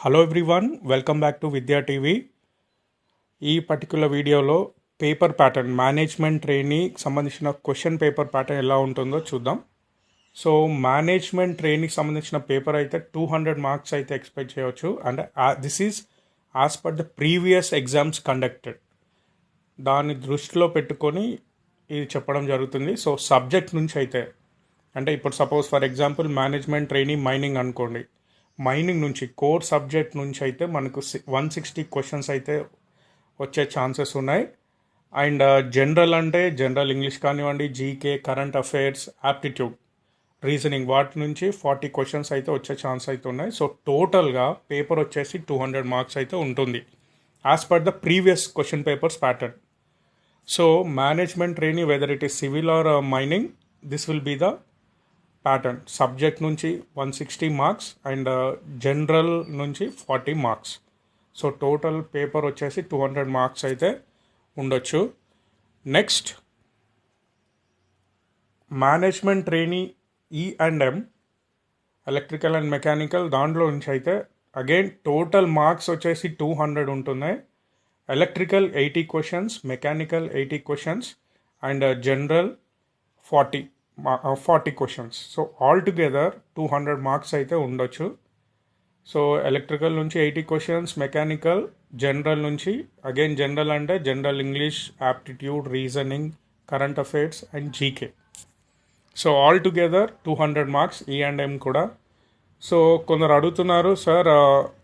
Hello everyone, welcome back to విద్యా TV. ఈ particular వీడియోలో పేపర్ ప్యాటర్న్ మేనేజ్మెంట్ ట్రైనీకి సంబంధించిన క్వశ్చన్ పేపర్ ప్యాటర్న్ ఎలా ఉంటుందో చూద్దాం. సో మేనేజ్మెంట్ ట్రైనీకి సంబంధించిన పేపర్ అయితే 200 మార్క్స్ అయితే ఎక్స్పెక్ట్ చేయవచ్చు. And this is as per the previous exams conducted. దాన్ని దృష్టిలో పెట్టుకొని ఇది చెప్పడం జరుగుతుంది. సో సబ్జెక్ట్ నుంచి అయితే అంటే ఇప్పుడు suppose for example management trainee mining అనుకోండి. మైనింగ్ నుంచి కోర్ సబ్జెక్ట్ నుంచి అయితే మనకు 160 క్వశ్చన్స్ అయితే వచ్చే ఛాన్సెస్ ఉన్నాయి. అండ్ జనరల్ అంటే జనరల్ ఇంగ్లీష్ కానివ్వండి, GK, current affairs, aptitude, reasoning, వాటి నుంచి 40 క్వశ్చన్స్ అయితే వచ్చే ఛాన్స్ అయితే ఉన్నాయి. సో టోటల్గా పేపర్ వచ్చేసి 200 మార్క్స్ అయితే ఉంటుంది as per the previous question papers pattern. So management trainee whether it is civil or mining, this will be the pattern. Subject నుంచి 160 మార్క్స్ అండ్ జనరల్ నుంచి 40 మార్క్స్. సో టోటల్ పేపర్ వచ్చేసి 200 marks అయితే ఉండొచ్చు. Next management trainee E&M, electrical and mechanical, దాంట్లో నుంచి అయితే again total marks వచ్చేసి 200 ఉంటున్నాయి. Electrical 80 questions, mechanical 80 questions and general 40 questions. So all together 200 marks అయితే ఉండొచ్చు. సో ఎలక్ట్రికల్ నుంచి 80 క్వశ్చన్స్, మెకానికల్, జనరల్ నుంచి అగైన్ జనరల్ అంటే general English, aptitude, reasoning, current affairs and GK. So all together 200 marks E&M కూడా. So కొందరు అడుగుతున్నారు, sir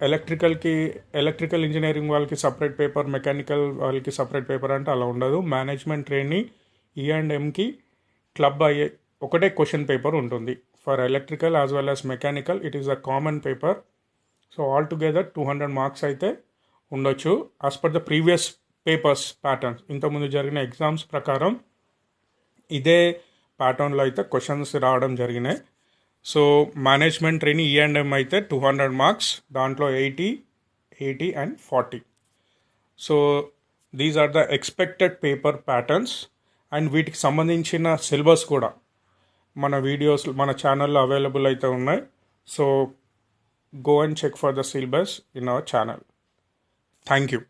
electrical engineering వాళ్ళకి separate paper, mechanical వాళ్ళకి సపరేట్ పేపర్ అంటే అలా ఉండదు. మేనేజ్మెంట్ ట్రైనీ E&Mకి క్లబ్ అయ్యే ఒకటే క్వశ్చన్ పేపర్ ఉంటుంది. For electrical as well as mechanical it is a common paper. So all together 200 marks అయితే ఉండొచ్చు as per the previous papers patterns. ఇంతకుముందు జరిగిన ఎగ్జామ్స్ ప్రకారం ఇదే ప్యాటర్న్లో అయితే క్వశ్చన్స్ రావడం జరిగినాయి. సో మేనేజ్మెంట్ ట్రైనీ E&M అయితే 200 మార్క్స్, దాంట్లో 80 and 40. So these are the expected paper patterns. And వీటికి సంబంధించిన సిలబస్ కూడా మన వీడియోస్ మన ఛానల్లో అవైలబుల్ అయితే ఉన్నాయి. So go and check for the syllabus in our channel. Thank you.